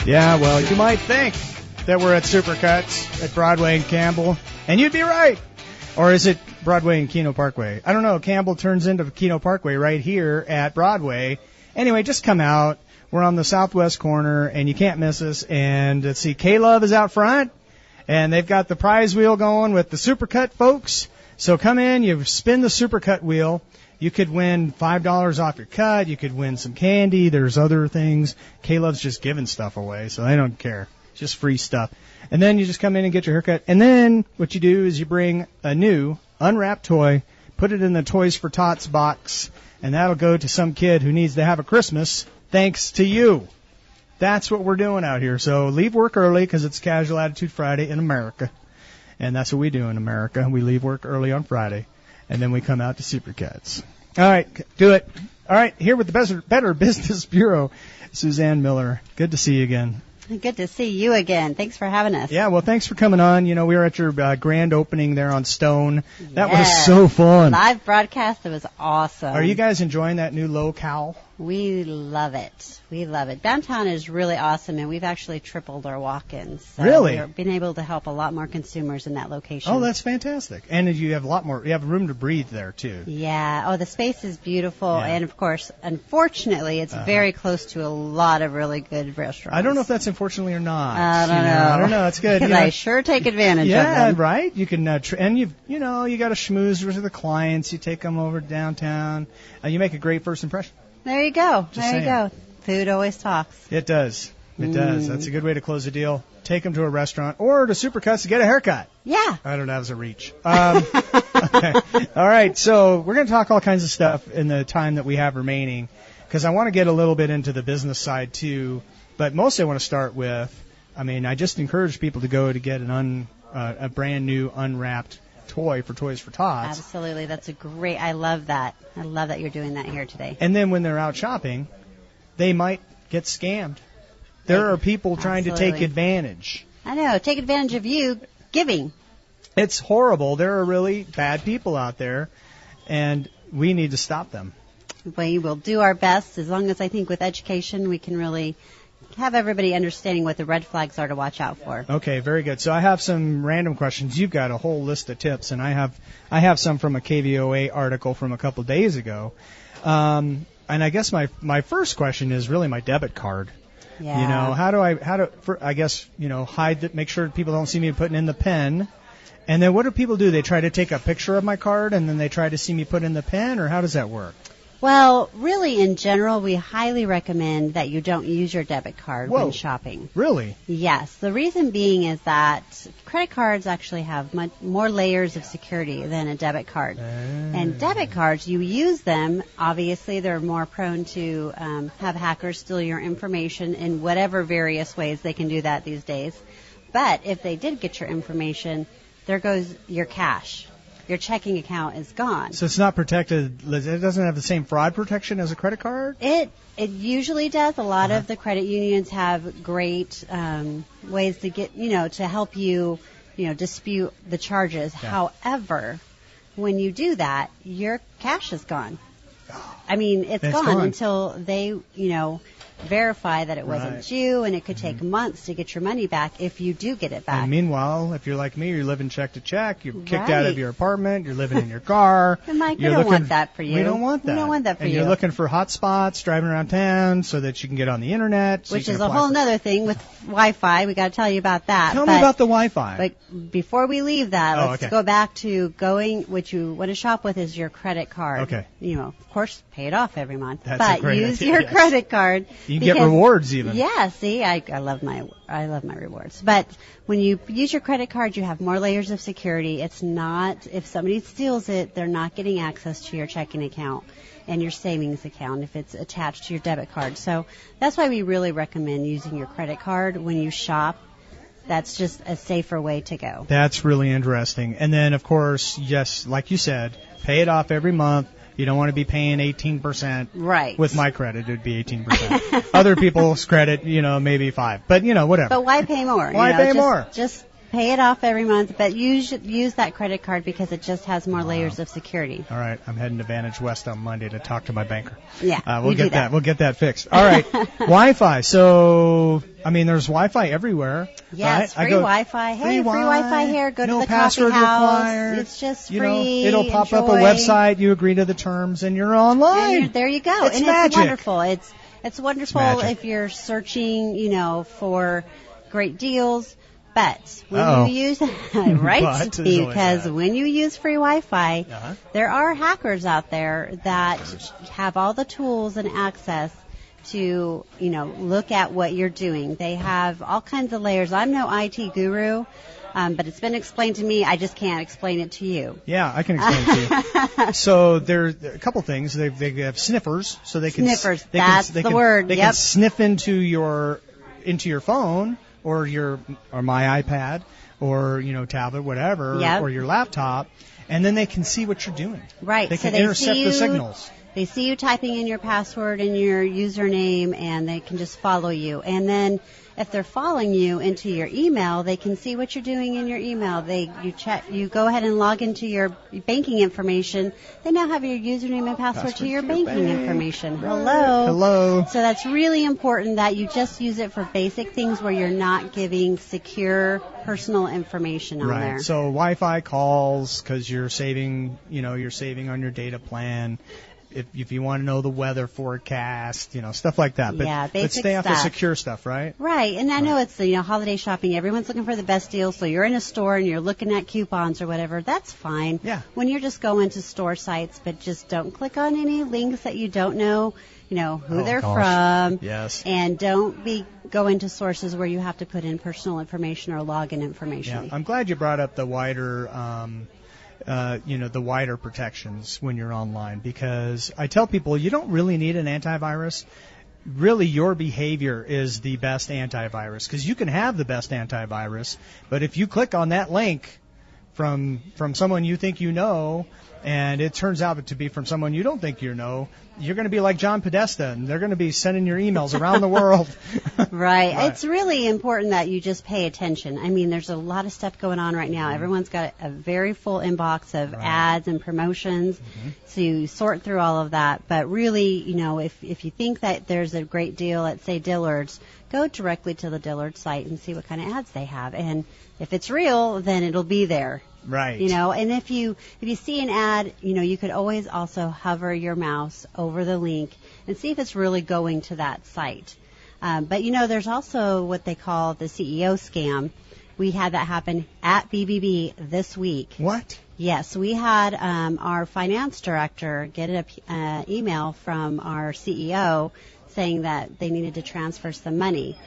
Yeah, well, you might think that we're at Supercuts at Broadway and Campbell, and you'd be right. Or is it Broadway and Keno Parkway? I don't know. Campbell turns into Keno Parkway right here at Broadway. Anyway, just come out. We're on the southwest corner, and you can't miss us. And let's see, K-Love is out front, and they've got the prize wheel going with the Supercut folks. So come in, you spin the Supercut wheel. You could win $5 off your cut. You could win some candy. There's other things. K-Love's just giving stuff away, so they don't care. It's just free stuff. And then you just come in and get your haircut. And then what you do is you bring a new unwrapped toy, put it in the Toys for Tots box, and that'll go to some kid who needs to have a Christmas thanks to you. That's what we're doing out here. So leave work early because it's Casual Attitude Friday in America. And that's what we do in America. We leave work early on Friday. And then we come out to Supercuts. All right, do it. All right, here with the Better Business Bureau, Suzanne Miller. Good to see you again. Good to see you again. Thanks for having us. Yeah, well, thanks for coming on. You know, we were at your grand opening there on Stone. That was so fun. Live broadcast. It was awesome. Are you guys enjoying that new locale? We love it. We love it. Downtown is really awesome, and we've actually tripled our walk-ins. So really? We've been able to help a lot more consumers in that location. Oh, that's fantastic. And you have a lot more. You have room to breathe there, too. Yeah. Oh, the space is beautiful. Yeah. And, of course, unfortunately, it's very close to a lot of really good restaurants. I don't know if that's unfortunately or not. I don't know. I don't know. It's good. Because I sure take advantage of them. Yeah, right? You can, and you got to schmooze with the clients. You take them over downtown. You make a great first impression. There you go. Just saying. You go. Food always talks. It does. It does. That's a good way to close the deal. Take them to a restaurant or to Supercuts to get a haircut. Yeah. I don't know. That was a reach. Okay. All right. So we're going to talk all kinds of stuff in the time that we have remaining because I want to get a little bit into the business side too. But mostly I want to start with, I just encourage people to go to get a brand new unwrapped toy for Toys for Tots. Absolutely. That's I love that. I love that you're doing that here today. And then when they're out shopping, they might get scammed. There are people trying to take advantage. I know. Take advantage of you giving. It's horrible. There are really bad people out there, and we need to stop them. We will do our best. As long as I think with education we can really have everybody understanding what the red flags are to watch out for. Okay, very good. So I have some random questions. You've got a whole list of tips, and I have some from a KVOI article from a couple days ago. And I guess my first question is really my debit card. Yeah. You know, hide it, make sure people don't see me putting in the PIN. And then what do people do? They try to take a picture of my card, and then they try to see me put in the PIN, or how does that work? Well, really, in general, we highly recommend that you don't use your debit card when shopping. Really? Yes. The reason being is that credit cards actually have much more layers of security than a debit card. And debit cards, you use them. Obviously, they're more prone to have hackers steal your information in whatever various ways they can do that these days. But if they did get your information, there goes your cash. Your checking account is gone. So it's not protected. It doesn't have the same fraud protection as a credit card? It usually does. A lot of the credit unions have great ways to get, to help you, dispute the charges. Yeah. However, when you do that, your cash is gone. It's gone until they, verify that it wasn't due, and it could take months to get your money back if you do get it back. And meanwhile, if you're like me, you're living check to check, you're kicked out of your apartment, you're living in your car. Mike, we don't want that for you. We don't want that. We don't want that for you. And you're looking for hot spots, driving around town so that you can get on the internet. Which is a whole other thing with Wi-Fi. We got to tell you about that. Tell me about the Wi-Fi. But before we leave that, let's go back to what you want to shop with is your credit card. Okay. Of course, pay it off every month. That's a great use idea, your credit card. You can get rewards even. Yeah, see, I love my rewards. But when you use your credit card, you have more layers of security. It's not, if somebody steals it, they're not getting access to your checking account and your savings account if it's attached to your debit card. So that's why we really recommend using your credit card when you shop. That's just a safer way to go. That's really interesting. And then, of course, yes, like you said, pay it off every month. You don't want to be paying 18%. Right. With my credit, it would be 18%. Other people's credit, maybe 5%. But, whatever. But why pay more? Why pay more? Just pay it off every month, but you should use that credit card because it just has more layers of security. All right, I'm heading to Vantage West on Monday to talk to my banker. Yeah, we'll get that. We'll get that fixed. All right, Wi-Fi. So, I mean, there's Wi-Fi everywhere. Yes, right? free Wi-Fi. Hey, free Wi-Fi here. Go to the coffee house. Required. It's just free. You know, it'll pop up a website. You agree to the terms, and you're online. And there you go. It's and magic. It's wonderful. It's wonderful if you're searching, for great deals. But when you use right, because when you use free Wi-Fi, there are hackers out there that have all the tools and access to, look at what you're doing. They have all kinds of layers. I'm no IT guru, but it's been explained to me. I just can't explain it to you. Yeah, I can explain it to you. So there's a couple things. They have sniffers, so they can sniffers. That's the word. They can sniff into your phone or my iPad or tablet, whatever, or your laptop, and then they can see what you're doing. Right. They can intercept the signals. They see you typing in your password and your username, and they can just follow you. And then if they're following you into your email, they can see what you're doing in your email. You go ahead and log into your banking information. They now have your username and password to your banking information. Right. Hello. So that's really important that you just use it for basic things where you're not giving secure personal information on there. Right. So Wi-Fi calls because you're saving on your data plan. If you want to know the weather forecast, stuff like that. But let's stay off the secure stuff, right? Right. And I know it's holiday shopping. Everyone's looking for the best deal. So you're in a store and you're looking at coupons or whatever. That's fine. Yeah. When you're just going to store sites, but just don't click on any links that you don't know, who they're from. Yes. And don't go into sources where you have to put in personal information or login information. Yeah. I'm glad you brought up the wider the wider protections when you're online, because I tell people you don't really need an antivirus. Really, your behavior is the best antivirus, because you can have the best antivirus, but if you click on that link from someone you think you know, and it turns out to be from someone you don't think you know, you're going to be like John Podesta, and they're going to be sending your emails around the world. Right. It's really important that you just pay attention. I mean, there's a lot of stuff going on right now. Everyone's got a very full inbox of ads and promotions, so you sort through all of that. But really, if you think that there's a great deal at, say, Dillard's, go directly to the Dillard site and see what kind of ads they have. And if it's real, then it'll be there. Right. And if you see an ad, you could always also hover your mouse over the link and see if it's really going to that site. But there's also what they call the CEO scam. We had that happen at BBB this week. What? Yes, we had our finance director get an email from our CEO saying that they needed to transfer some money.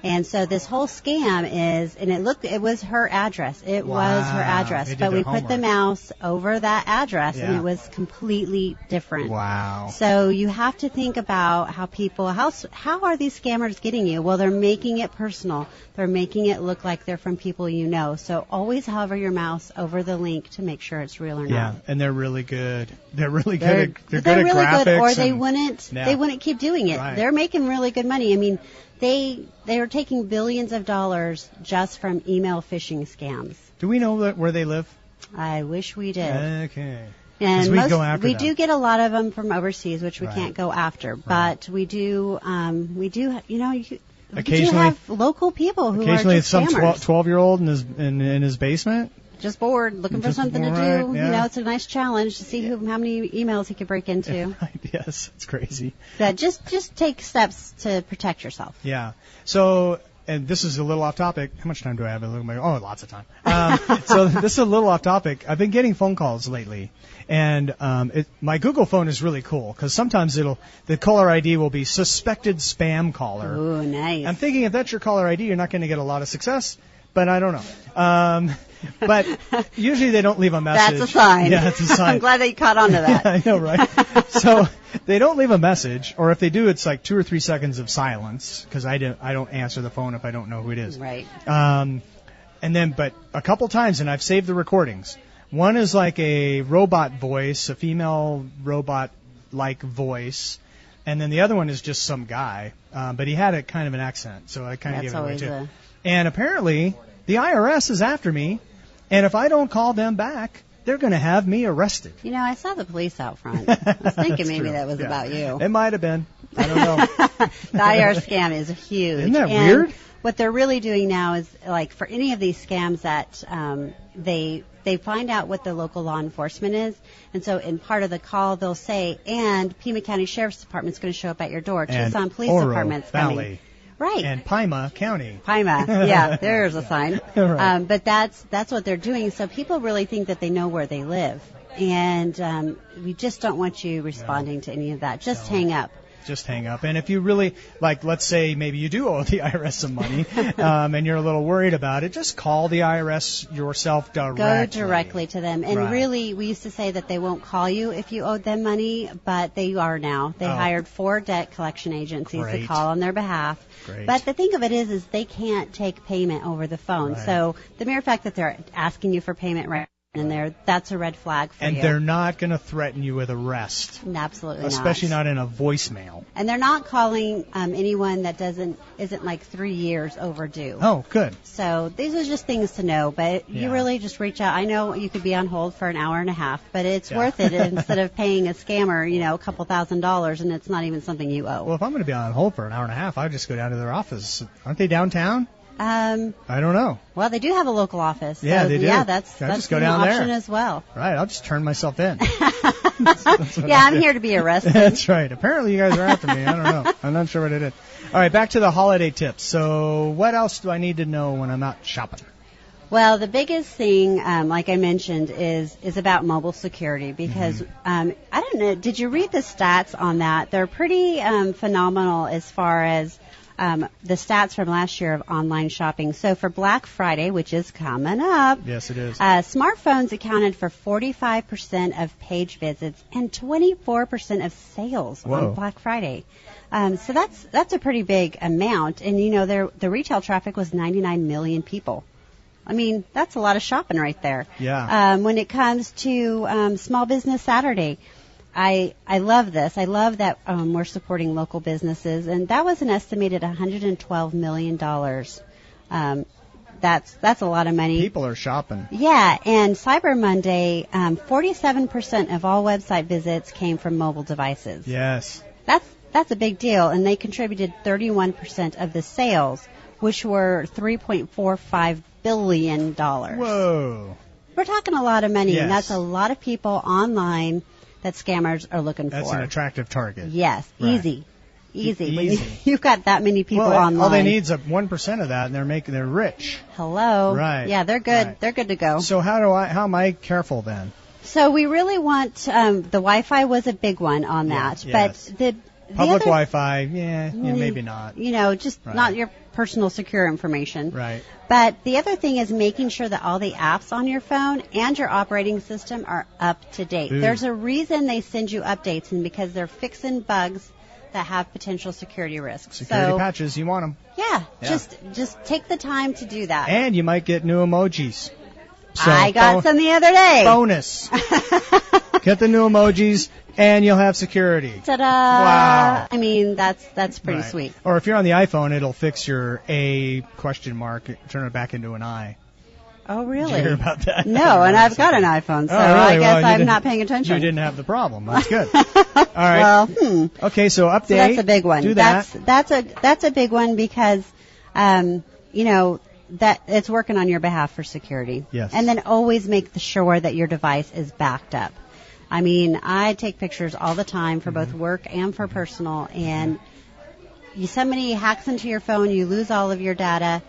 And so this whole scam it was her address. It was her address. But we put the mouse over that address, and it was completely different. Wow. So you have to think about how are these scammers getting you? Well, they're making it personal. They're making it look like they're from people you know. So always hover your mouse over the link to make sure it's real or not. Yeah, and they're really good. They're really good. They're good really at graphics. Good, or they wouldn't keep doing it. Right. They're making really good money. I mean, they are taking billions of dollars just from email phishing scams. Do we know where they live? I wish we did. Okay. And we them. do get a lot of them from overseas, which we can't go after. But we do, occasionally have local people who are just some scammers. 12-year-old in his basement. Just bored, looking for something to do. Yeah. It's a nice challenge to see how many emails he could break into. Yes, it's crazy. Yeah, just take steps to protect yourself. Yeah. So, and this is a little off topic. How much time do I have? Lots of time. So this is a little off topic. I've been getting phone calls lately, and my Google phone is really cool because sometimes the caller ID will be suspected spam caller. Ooh, nice. I'm thinking if that's your caller ID, you're not going to get a lot of success, but I don't know. But usually they don't leave a message. That's a sign. Yeah, it's a sign. I'm glad that you caught on to that. Yeah, I know, right? So they don't leave a message, or if they do, it's like 2 or 3 seconds of silence because I don't answer the phone if I don't know who it is. Right. But a couple times, and I've saved the recordings. One is like a robot voice, a female robot-like voice, and then the other one is just some guy, but he had a kind of an accent, so I kind of gave it away too. And apparently, the IRS is after me, and if I don't call them back, they're going to have me arrested. You know, I saw the police out front. I was thinking maybe that was about you. It might have been. I don't know. The IRS scam is huge. Isn't that weird? What they're really doing now is, like, for any of these scams that they find out what the local law enforcement is, and so in part of the call they'll say, and Pima County Sheriff's Department's going to show up at your door. Tucson Police Department's coming. Right. And Pima County. Pima. Yeah, there's a sign. Right. But that's what they're doing. So people really think that they know where they live. And we just don't want you responding to any of that. Just hang up. Just hang up. And if you really, like, let's say maybe you do owe the IRS some money, and you're a little worried about it, just call the IRS yourself directly. Go directly to them. And really, we used to say that they won't call you if you owed them money, but they are now. They hired 4 debt collection agencies to call on their behalf. Great. But the thing of it is they can't take payment over the phone. Right. So the mere fact that they're asking you for payment right in there, that's a red flag for you. And they're not going to threaten you with arrest. Absolutely not. Especially not in a voicemail. And they're not calling anyone that isn't like 3 years overdue. Oh, good. So these are just things to know, but you really just reach out. I know you could be on hold for an hour and a half, but it's worth it instead of paying a scammer, a couple $1,000s, and it's not even something you owe. Well, if I'm going to be on hold for an hour and a half, I'd just go down to their office. Aren't they downtown? I don't know. Well, they do have a local office. Yeah, so, they do. Yeah, that's just go an down option there as well. Right, I'll just turn myself in. Yeah, I'm here to be arrested. That's right. Apparently you guys are after me. I don't know. I'm not sure what it is. All right, back to the holiday tips. So what else do I need to know when I'm out shopping? Well, the biggest thing, like I mentioned, is about mobile security because, I don't know, did you read the stats on that? They're pretty phenomenal as far as the stats from last year of online shopping. So for Black Friday, which is coming up. Yes, it is. Smartphones accounted for 45% of page visits and 24% of sales on Black Friday. So that's a pretty big amount. And, the retail traffic was 99 million people. I mean, that's a lot of shopping right there. Yeah. When it comes to Small Business Saturday, I love this. I love that we're supporting local businesses, and that was an estimated $112 million. That's a lot of money. People are shopping. Yeah, and Cyber Monday, 47% of all website visits came from mobile devices. Yes. That's a big deal, and they contributed 31% of the sales, which were $3.45 billion. Whoa. We're talking a lot of money, and Yes. that's a lot of people online that scammers are looking That's for. an attractive target. Yes, Right. Easy. Easy. You've got that many people online. All they need is 1% of that, and they're rich. Hello. Right. Yeah, they're good. Right. They're good to go. So how am I careful then? So we really want the Wi-Fi was a big one on that, yes. but the Public other, Wi-Fi, maybe not. Just not your personal secure information. Right. But the other thing is making sure that all the apps on your phone and your operating system are up to date. Ooh. There's a reason they send you updates, and because they're fixing bugs that have potential security risks. Security patches, you want them. Yeah, just take the time to do that. And you might get new emojis. So I got some the other day. Bonus. Get the new emojis, and you'll have security. Ta-da! Wow. I mean, that's pretty sweet. Or if you're on the iPhone, it'll fix your A question mark, turn it back into an I. Oh, really? Did you hear about that? No, and I've got an iPhone, so really? I guess Well, I'm not paying attention. You didn't have the problem. That's good. All right. Well, Okay, so update. So that's a big one. Do that. That's a big one because, that it's working on your behalf for security. Yes. And then always make sure that your device is backed up. I mean, I take pictures all the time for both work and for personal, and somebody hacks into your phone, you lose all of your data.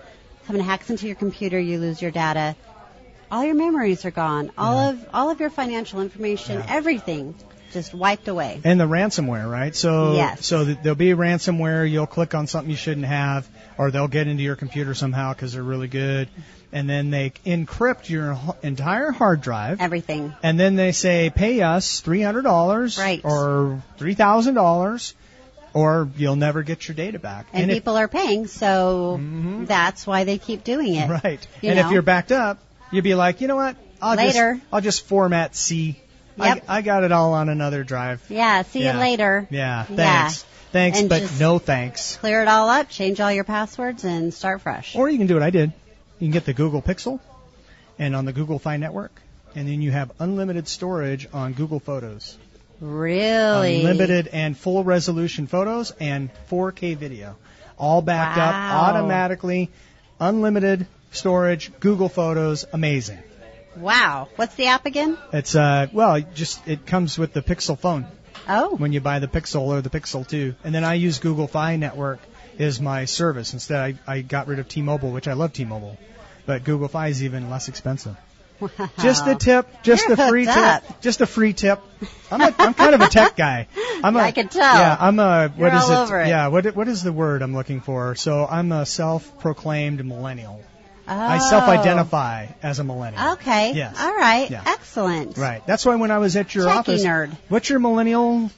Someone hacks into your computer, you lose your data. All your memories are gone. All of your financial information, everything just wiped away. And the ransomware, right? So, yes. So there'll be ransomware. You'll click on something you shouldn't have, or they'll get into your computer somehow because they're really good. And then they encrypt your entire hard drive. Everything. And then they say, pay us $300 right. or $3,000, or you'll never get your data back. And people are paying, so that's why they keep doing it. Right. If you're backed up, you'd be like, you know what? I'll just format C. Yep. I got it all on another drive. Yeah, see you later. Yeah, thanks. Thanks, and but no thanks. Clear it all up, change all your passwords, and start fresh. Or you can do what I did. you can get the Google Pixel and on the Google Fi Network, and then you have unlimited storage on Google Photos. Really? Unlimited and full resolution photos and 4K video. All backed up automatically. Unlimited storage, Google Photos, amazing. Wow. What's the app again? It's it comes with the Pixel phone. Oh. When you buy the Pixel or the Pixel 2. And then I use Google Fi Network as my service. Instead, I got rid of T-Mobile, which I love T-Mobile. But Google Fi is even less expensive. Wow. Just a tip, just a free tip, just a free tip. I'm kind of a tech guy. I can tell. Yeah, I'm a You're all over it. Yeah, what is the word I'm looking for? So I'm a self-proclaimed millennial. Oh. I self-identify as a millennial. Okay. Yes. All right. Yeah. Excellent. Right. That's why when I was at your Techie office, nerd. What's your millennial?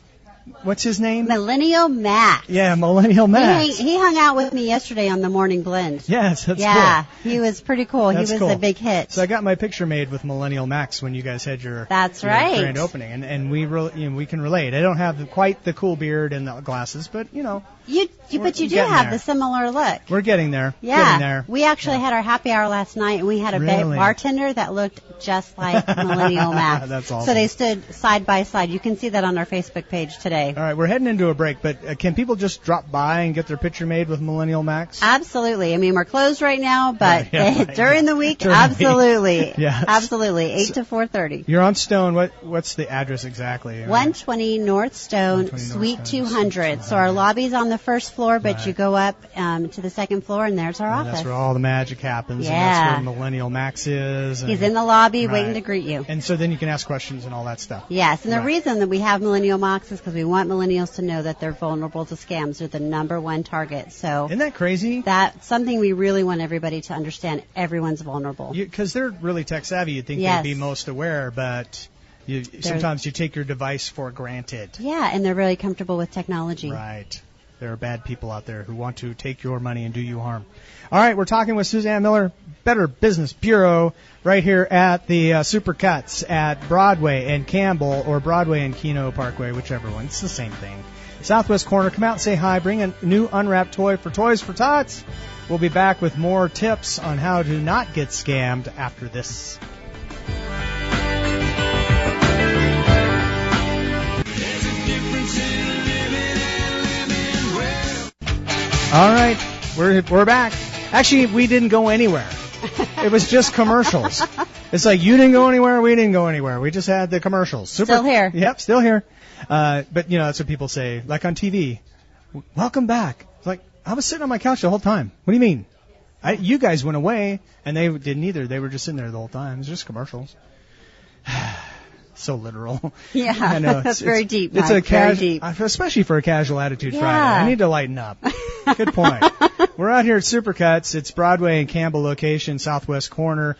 What's his name? Millennial Matt. Yeah, Millennial Matt. He hung out with me yesterday on the Morning Blend. Yes, that's cool. He was pretty cool. That's he was cool. a big hit. So I got my picture made with Millennial Max when you guys had your right. grand opening, and we can relate. I don't have quite the cool beard and the glasses, but But you do have the similar look. We're getting there. Yeah. Getting there. We actually had our happy hour last night, and we had a bartender that looked just like Millennial Max. That's awesome. So they stood side by side. You can see that on our Facebook page today. All right, we're heading into a break, but can people just drop by and get their picture made with Millennial Max? Absolutely. I mean, we're closed right now, but during the week, During absolutely. The week. Yes. Absolutely. 8 to 4:30. You're on Stone. What's the address exactly? 120 North Stone, Suite 200. So our lobby's on the first floor, but you go up to the second floor, and there's our office. That's where all the magic happens, Yeah. and that's where Millennial Max is. He's in the lobby waiting to greet you. And so then you can ask questions and all that stuff. Yes, and the reason that we have Millennial Max is because we want millennials to know that they're vulnerable to scams. They're the number one target. So isn't that crazy? That's something we really want everybody to understand. Everyone's vulnerable. Because they're really tech savvy. You'd think they'd be most aware, but sometimes you take your device for granted. Yeah, and they're really comfortable with technology. Right. There are bad people out there who want to take your money and do you harm. All right, we're talking with Suzanne Miller, Better Business Bureau, right here at the Supercuts at Broadway and Campbell, or Broadway and Keno Parkway, whichever one. It's the same thing. Southwest corner. Come out and say hi. Bring a new unwrapped toy for Toys for Tots. We'll be back with more tips on how to not get scammed after this. All right, we're back. Actually, we didn't go anywhere. It was just commercials. It's like you didn't go anywhere, we didn't go anywhere. We just had the commercials. Still here. Yep, still here. But that's what people say, like on TV. Welcome back. It's like, I was sitting on my couch the whole time. What do you mean? You guys went away, and they didn't either. They were just sitting there the whole time. It was just commercials. So literal. Yeah, I know, that's very deep. It's Mike, very deep. Especially for a Casual Attitude Friday. I need to lighten up. Good point. We're out here at Supercuts. It's Broadway and Campbell location, southwest corner,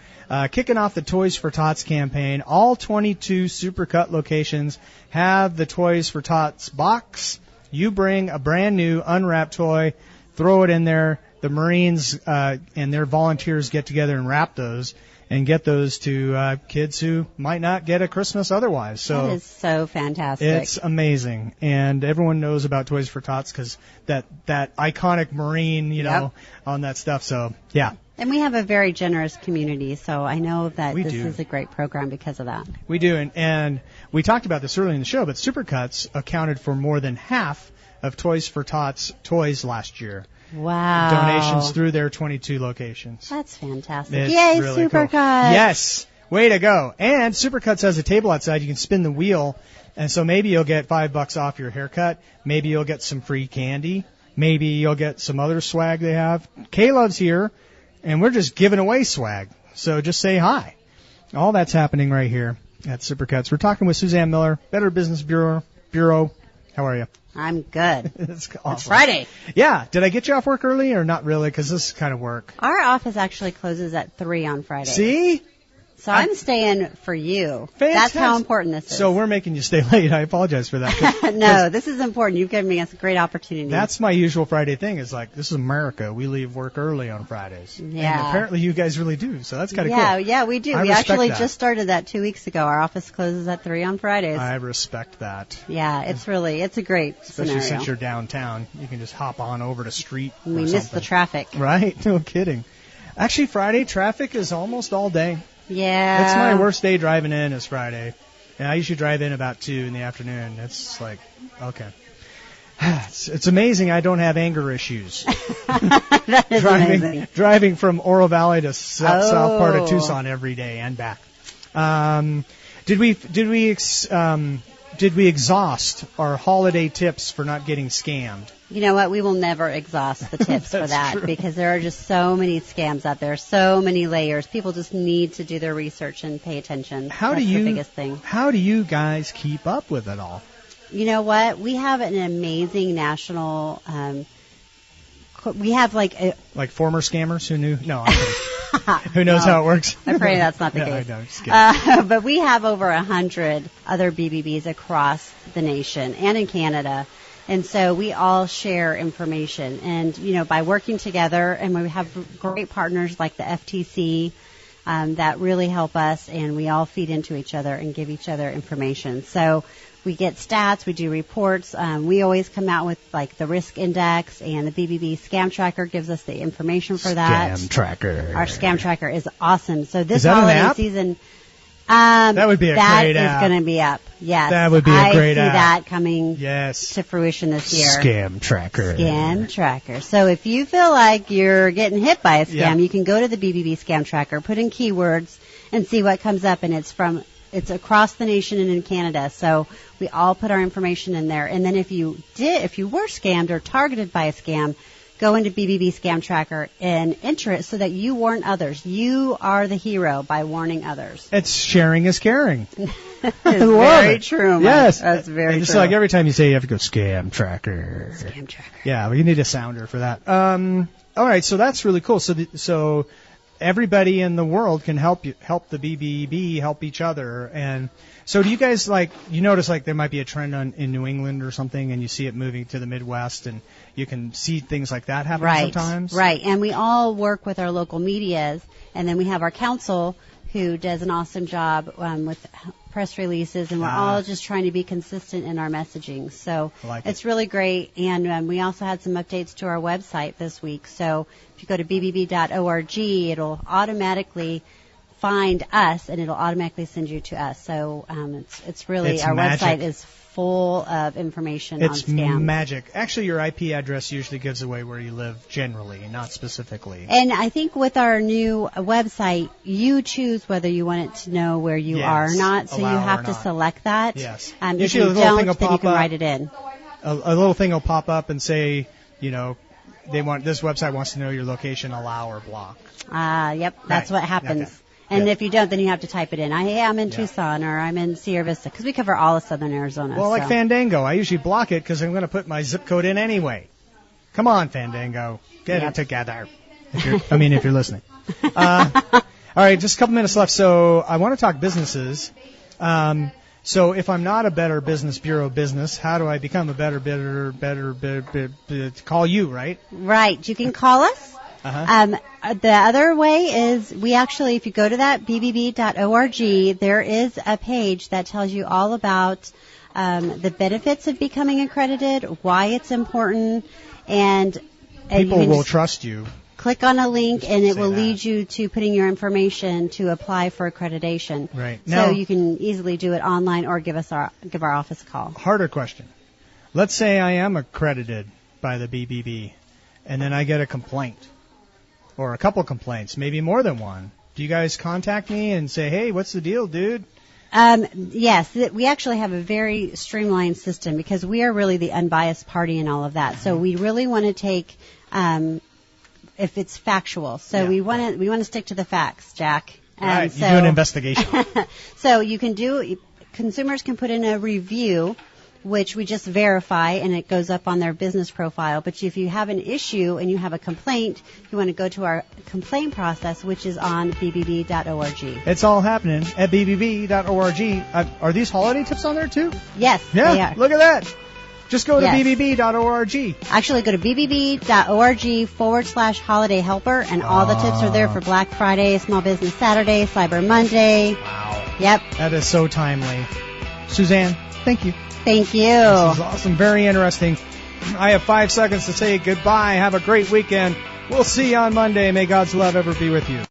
kicking off the Toys for Tots campaign. All 22 Supercut locations have the Toys for Tots box. You bring a brand new unwrapped toy, throw it in there. The Marines and their volunteers get together and wrap those and get those to kids who might not get a Christmas otherwise. So that is so fantastic. It's amazing. And everyone knows about Toys for Tots because that iconic Marine, on that stuff. So, yeah. And we have a very generous community, so I know that this is a great program because of that. We do, and we talked about this earlier in the show, but Supercuts accounted for more than half of Toys for Tots toys last year. Wow. Donations through their 22 locations. That's fantastic. It's Yay, really Supercuts. Cool. Yes. Way to go. And Supercuts has a table outside. You can spin the wheel. And so maybe you'll get $5 off your haircut. Maybe you'll get some free candy. Maybe you'll get some other swag they have. Caleb's here, and we're just giving away swag. So just say hi. All that's happening right here at Supercuts. We're talking with Suzanne Miller, Better Business Bureau. How are you? I'm good. It's awesome. It's Friday. Yeah. Did I get you off work early or not really? Because this is kind of work. Our office actually closes at 3 on Friday. See? So I'm staying for you. Fantastic. That's how important this is. So we're making you stay late. I apologize for that. No, this is important. You've given me a great opportunity. That's my usual Friday thing is like, this is America. We leave work early on Fridays. Yeah. And apparently you guys really do. So that's kind of cool. Yeah, we do. I We actually that. just started that 2 weeks ago. Our office closes at 3 on Fridays. I respect that. Yeah, it's a great Especially scenario. since you're downtown. You can just hop on over to street. We miss the traffic. Right? No kidding. Actually, Friday traffic is almost all day. Yeah. It's my worst day driving in is Friday. And I usually drive in about 2 in the afternoon. It's like, okay. It's amazing I don't have anger issues. That is amazing. Driving from Oro Valley to south part of Tucson every day and back. Did we exhaust our holiday tips for not getting scammed? You know what? We will never exhaust the tips for that true. because there are just so many scams out there, so many layers. People just need to do their research and pay attention. That's the biggest thing. How do you guys keep up with it all? You know what? We have an amazing national. We have like former scammers who knew. No, I'm kidding. Who knows how it works? I'm afraid that's not the case. I know, just kidding. But we have over 100 other BBBs across the nation and in Canada. And so we all share information. And, you know, by working together, and we have great partners like the FTC that really help us, and we all feed into each other and give each other information. So we get stats, we do reports. We always come out with, like, the risk index, and the BBB Scam Tracker gives us the information for that. Scam Tracker. Our Scam Tracker is awesome. So this is that holiday an app? season... that would be a great app. That is going to be up. Yes. That would be a great app. I see that coming yes. to fruition this year. Scam Tracker. Scam Tracker. So if you feel like you're getting hit by a scam, you can go to the BBB Scam Tracker, put in keywords, and see what comes up. And it's across the nation and in Canada. So we all put our information in there. And then if you were scammed or targeted by a scam, go into BBB Scam Tracker and enter it so that you warn others. You are the hero by warning others. It's sharing is caring. It's very true, Mike. Yes. That's very true. It's like every time you say you have to go Scam Tracker. Scam Tracker. Yeah, we need a sounder for that. All right, so that's really cool. So everybody in the world can help the BBB help each other. And so do you guys you notice there might be a trend in New England or something, and you see it moving to the Midwest, and you can see things like that happen sometimes? Right, and we all work with our local medias, and then we have our council who does an awesome job with press releases, and we're all just trying to be consistent in our messaging. So it's really great, and we also had some updates to our website this week. So if you go to bbb.org, it'll automatically find us, and it'll automatically send you to us. So it's really, our magic. website is full of information on scams. It's magic. Actually, your IP address usually gives away where you live generally, not specifically. And I think with our new website, you choose whether you want it to know where you are or not. So you have to select that. Yes. If you don't, then you can write it in. A little thing will pop up and say, this website wants to know your location, allow or block. Yep, that's what happens. Okay. And if you don't, then you have to type it in. I'm in Tucson, or I'm in Sierra Vista, because we cover all of southern Arizona. Well, like Fandango, I usually block it because I'm going to put my zip code in anyway. Come on, Fandango. Get it together. If you're listening. All right, just a couple minutes left. So I want to talk businesses. So if I'm not a Better Business Bureau business, how do I become a better call you, right? Right. You can call us. The other way is if you go to that bbb.org, there is a page that tells you all about the benefits of becoming accredited, why it's important, and people will trust you. Click on a link, and it will lead you to putting your information to apply for accreditation. Right. So you can easily do it online or give our office a call. Harder question. Let's say I am accredited by the BBB, and then I get a complaint. Or a couple complaints, maybe more than one. Do you guys contact me and say, hey, what's the deal, dude? Yes, we actually have a very streamlined system because we are really the unbiased party in all of that. So we really want to take, if it's factual. So we want to stick to the facts, Jack. Right, you do an investigation. So consumers can put in a review, which we just verify, and it goes up on their business profile. But if you have an issue and you have a complaint, you want to go to our complaint process, which is on bbb.org. It's all happening at bbb.org. Are these holiday tips on there, too? Yes, they are. Look at that. Just go to bbb.org. Actually, go to bbb.org/holiday helper, and all the tips are there for Black Friday, Small Business Saturday, Cyber Monday. Wow. Yep. That is so timely. Suzanne, thank you. Thank you. This is awesome. Very interesting. I have 5 seconds to say goodbye. Have a great weekend. We'll see you on Monday. May God's love ever be with you.